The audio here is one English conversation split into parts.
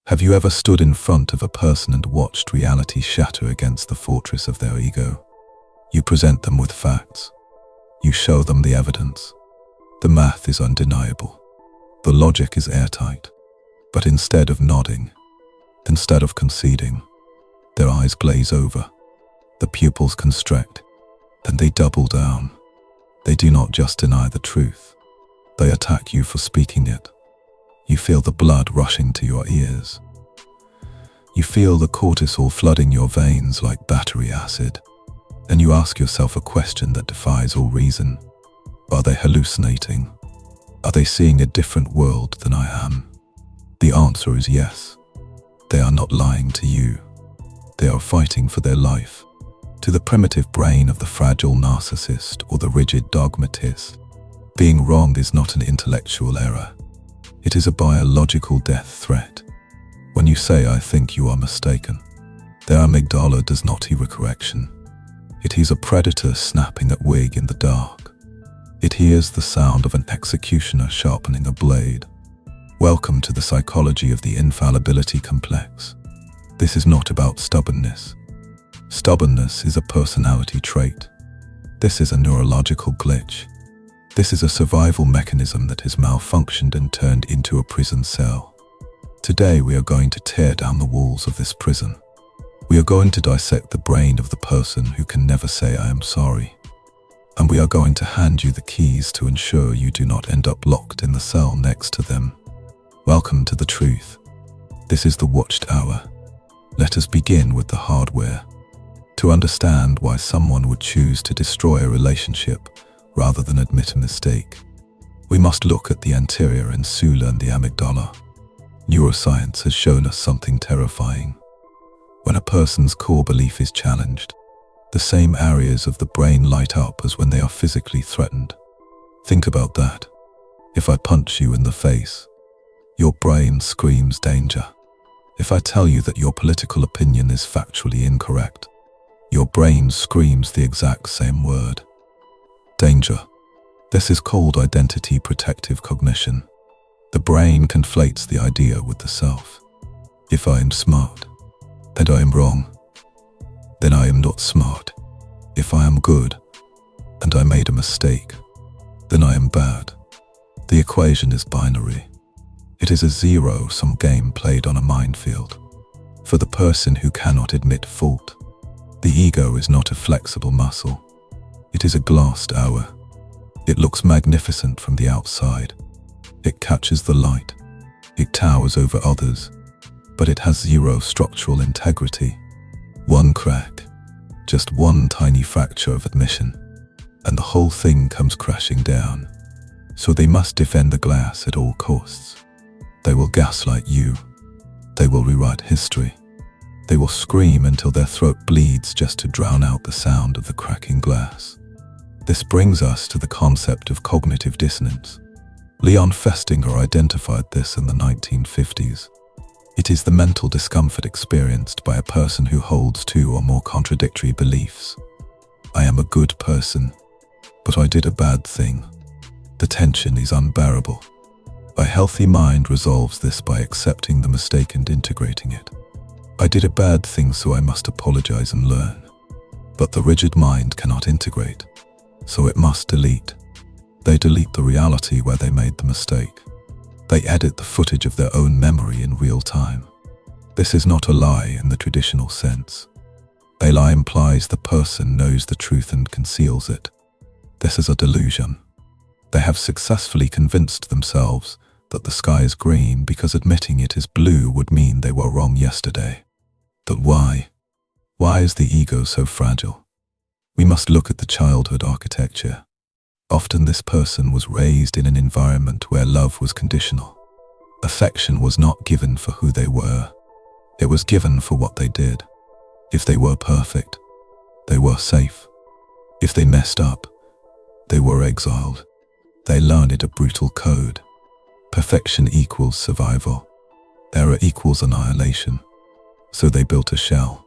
Have you ever stood in front of a person and watched reality shatter against the fortress of their ego? You present them with facts. You show them the evidence. The math is undeniable. The logic is airtight. But instead of nodding, instead of conceding, their eyes glaze over, the pupils constrict, then they double down. They do not just deny the truth, they attack you for speaking it. You feel the blood rushing to your ears. You feel the cortisol flooding your veins like battery acid. And you ask yourself a question that defies all reason. Are they hallucinating? Are they seeing a different world than I am? The answer is yes. They are not lying to you. They are fighting for their life. To the primitive brain of the fragile narcissist or the rigid dogmatist, being wrong is not an intellectual error. It is a biological death threat. When you say, I think you are mistaken, their amygdala does not hear a correction. It hears a predator snapping at wig in the dark. It hears the sound of an executioner sharpening a blade. Welcome to the psychology of the Infallibility Complex. This is not about stubbornness. Stubbornness is a personality trait. This is a neurological glitch. This is a survival mechanism that has malfunctioned and turned into a prison cell. Today we are going to tear down the walls of this prison. We are going to dissect the brain of the person who can never say I am sorry. And we are going to hand you the keys to ensure you do not end up locked in the cell next to them. Welcome to the truth. This is the Watchtower. Let us begin with the hardware. To understand why someone would choose to destroy a relationship rather than admit a mistake, we must look at the anterior insula and the amygdala. Neuroscience has shown us something terrifying. When a person's core belief is challenged, the same areas of the brain light up as when they are physically threatened. Think about that. If I punch you in the face, your brain screams danger. If I tell you that your political opinion is factually incorrect, your brain screams the exact same word. Danger. This is called identity protective cognition. The brain conflates the idea with the self. If I am smart, and I am wrong, then I am not smart. If I am good, and I made a mistake, then I am bad. The equation is binary. It is a zero-sum game played on a minefield. For the person who cannot admit fault, the ego is not a flexible muscle. It is a glass tower. It looks magnificent from the outside. It catches the light. It towers over others. But it has zero structural integrity. One crack, just one tiny fracture of admission, and the whole thing comes crashing down. So they must defend the glass at all costs. They will gaslight you. They will rewrite history. They will scream until their throat bleeds just to drown out the sound of the cracking glass. This brings us to the concept of cognitive dissonance. Leon Festinger identified this in the 1950s. It is the mental discomfort experienced by a person who holds two or more contradictory beliefs. I am a good person, but I did a bad thing. The tension is unbearable. A healthy mind resolves this by accepting the mistake and integrating it. I did a bad thing, so I must apologize and learn. But the rigid mind cannot integrate, so it must delete. They delete the reality where they made the mistake. They edit the footage of their own memory in real time. This is not a lie in the traditional sense. A lie implies the person knows the truth and conceals it. This is a delusion. They have successfully convinced themselves that the sky is green because admitting it is blue would mean they were wrong yesterday. But why? Why is the ego so fragile? We must look at the childhood architecture. Often this person was raised in an environment where love was conditional. Affection was not given for who they were. It was given for what they did. If they were perfect, they were safe. If they messed up, they were exiled. They learned a brutal code. Perfection equals survival. Error equals annihilation. So they built a shell,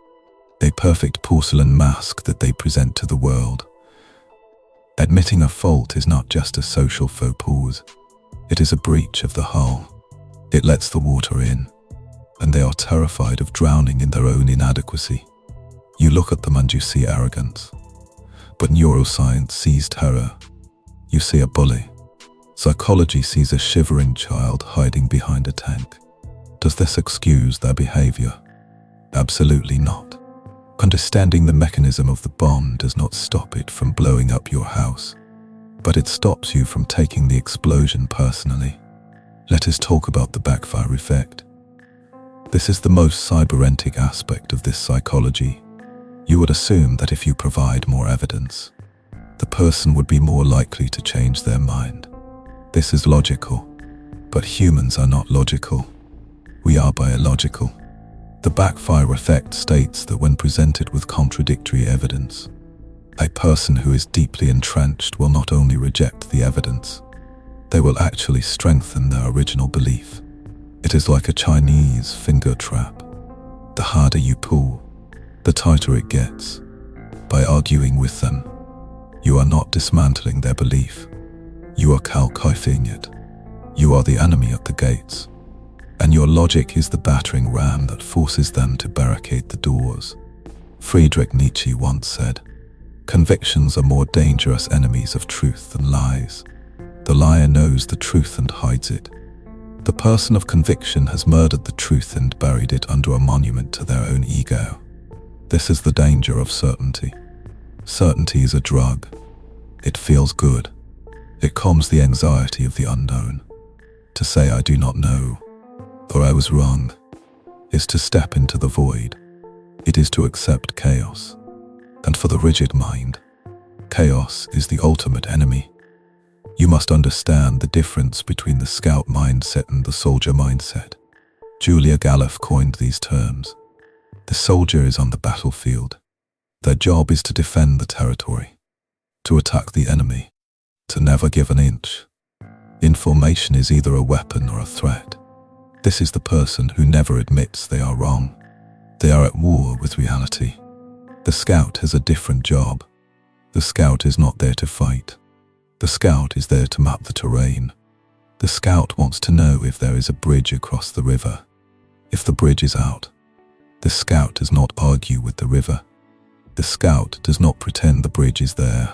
a perfect porcelain mask that they present to the world. Admitting a fault is not just a social faux pas. It is a breach of the hull. It lets the water in. and they are terrified of drowning in their own inadequacy. You look at them and you see arrogance. But neuroscience sees terror. You see a bully. Psychology sees a shivering child hiding behind a tank. Does this excuse their behavior? Absolutely not. Understanding the mechanism of the bomb does not stop it from blowing up your house, but it stops you from taking the explosion personally. Let us talk about the backfire effect. This is the most cybernetic aspect of this psychology. You would assume that if you provide more evidence, the person would be more likely to change their mind. This is logical, but humans are not logical. We are biological. The backfire effect states that when presented with contradictory evidence, a person who is deeply entrenched will not only reject the evidence, they will actually strengthen their original belief. It is like a Chinese finger trap. The harder you pull, the tighter it gets. By arguing with them, you are not dismantling their belief. You are calcifying it. You are the enemy at the gates, and your logic is the battering ram that forces them to barricade the doors. Friedrich Nietzsche once said, "Convictions are more dangerous enemies of truth than lies. The liar knows the truth and hides it. The person of conviction has murdered the truth and buried it under a monument to their own ego." This is the danger of certainty. Certainty is a drug. It feels good. It calms the anxiety of the unknown. To say "I do not know," or "I was wrong," is to step into the void. It is to accept chaos. And for the rigid mind, chaos is the ultimate enemy. You must understand the difference between the scout mindset and the soldier mindset. Julia Galef coined these terms. The soldier is on the battlefield. Their job is to defend the territory, to attack the enemy, to never give an inch. Information is either a weapon or a threat. This is the person who never admits they are wrong. They are at war with reality. The scout has a different job. The scout is not there to fight. The scout is there to map the terrain. The scout wants to know if there is a bridge across the river. If the bridge is out, the scout does not argue with the river. The scout does not pretend the bridge is there.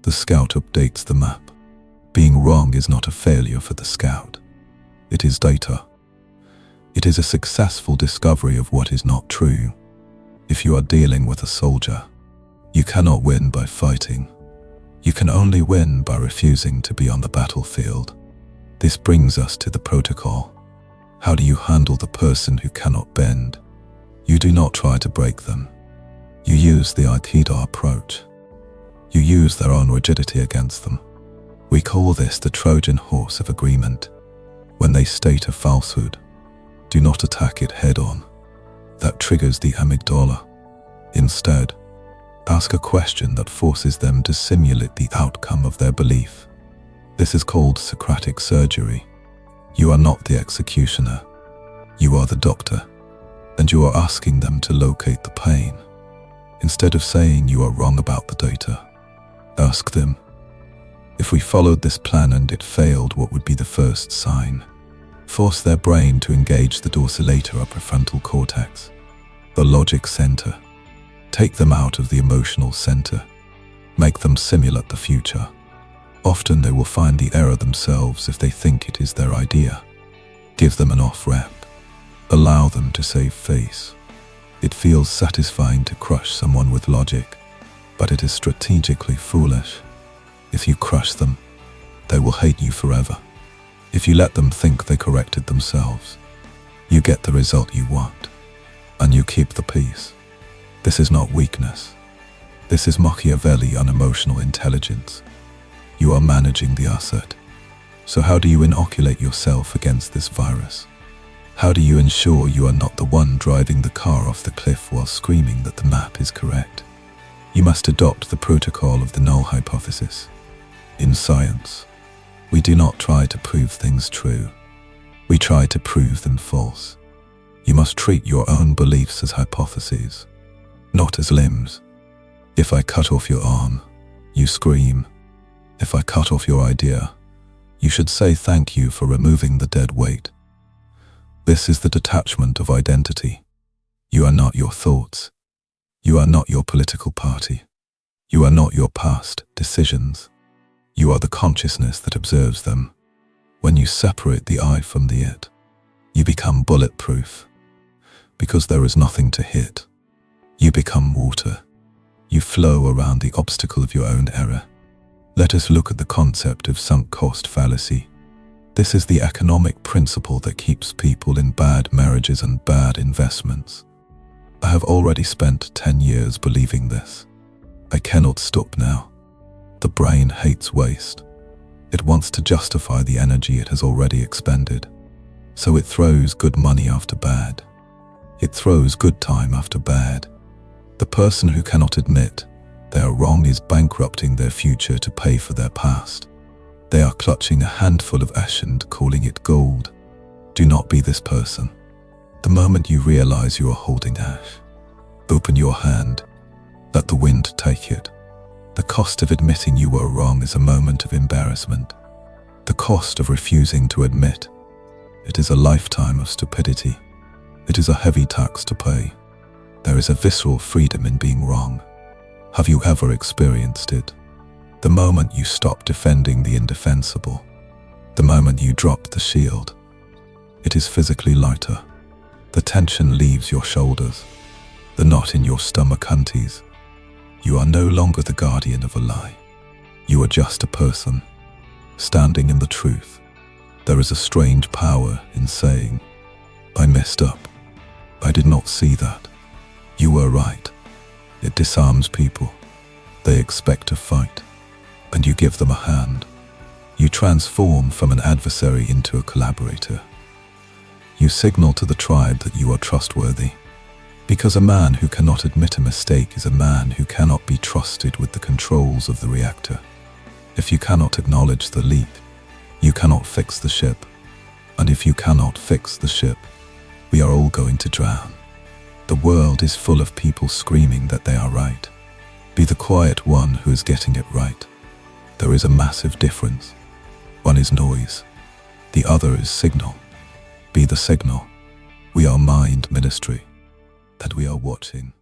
The scout updates the map. Being wrong is not a failure for the scout. It is data. It is a successful discovery of what is not true. If you are dealing with a soldier, you cannot win by fighting. You can only win by refusing to be on the battlefield. This brings us to the protocol. How do you handle the person who cannot bend? You do not try to break them. You use the Aikido approach. You use their own rigidity against them. We call this the Trojan horse of agreement. When they state a falsehood, do not attack it head-on. That triggers the amygdala. Instead, ask a question that forces them to simulate the outcome of their belief. This is called Socratic surgery. You are not the executioner. You are the doctor, and you are asking them to locate the pain. Instead of saying you are wrong about the data, ask them, if we followed this plan and it failed, what would be the first sign? Force their brain to engage the dorsolater or prefrontal cortex, the logic center. Take them out of the emotional center. Make them simulate the future. Often they will find the error themselves if they think it is their idea. Give them an off-ramp. Allow them to save face. It feels satisfying to crush someone with logic, but it is strategically foolish. If you crush them, they will hate you forever. If you let them think they corrected themselves, you get the result you want, and you keep the peace. This is not weakness. This is Machiavelli unemotional intelligence. You are managing the asset. So how do you inoculate yourself against this virus? How do you ensure you are not the one driving the car off the cliff while screaming that the map is correct? You must adopt the protocol of the null hypothesis. In science, we do not try to prove things true. We try to prove them false. You must treat your own beliefs as hypotheses, not as limbs. If I cut off your arm, you scream. If I cut off your idea, you should say thank you for removing the dead weight. This is the detachment of identity. You are not your thoughts. You are not your political party. You are not your past decisions. You are the consciousness that observes them. When you separate the I from the it, you become bulletproof. Because there is nothing to hit. You become water. You flow around the obstacle of your own error. Let us look at the concept of sunk cost fallacy. This is the economic principle that keeps people in bad marriages and bad investments. I have already spent 10 years believing this. I cannot stop now. The brain hates waste. It wants to justify the energy it has already expended. So it throws good money after bad. It throws good time after bad. The person who cannot admit they are wrong is bankrupting their future to pay for their past. They are clutching a handful of ash and calling it gold. Do not be this person. The moment you realize you are holding ash, open your hand. Let the wind take it. The cost of admitting you were wrong is a moment of embarrassment. The cost of refusing to admit it is a lifetime of stupidity. It is a heavy tax to pay. There is a visceral freedom in being wrong. Have you ever experienced it? The moment you stop defending the indefensible, the moment you drop the shield, it is physically lighter. The tension leaves your shoulders, the knot in your stomach unties. You are no longer the guardian of a lie. You are just a person, standing in the truth. There is a strange power in saying, I messed up. I did not see that. You were right. It disarms people. They expect a fight, and you give them a hand. You transform from an adversary into a collaborator. You signal to the tribe that you are trustworthy, because a man who cannot admit a mistake is a man who cannot be trusted with the controls of the reactor. If you cannot acknowledge the leak, you cannot fix the ship. And if you cannot fix the ship, we are all going to drown. The world is full of people screaming that they are right. Be the quiet one who is getting it right. There is a massive difference. One is noise. The other is signal. Be the signal. We are mind ministry, and we are watching.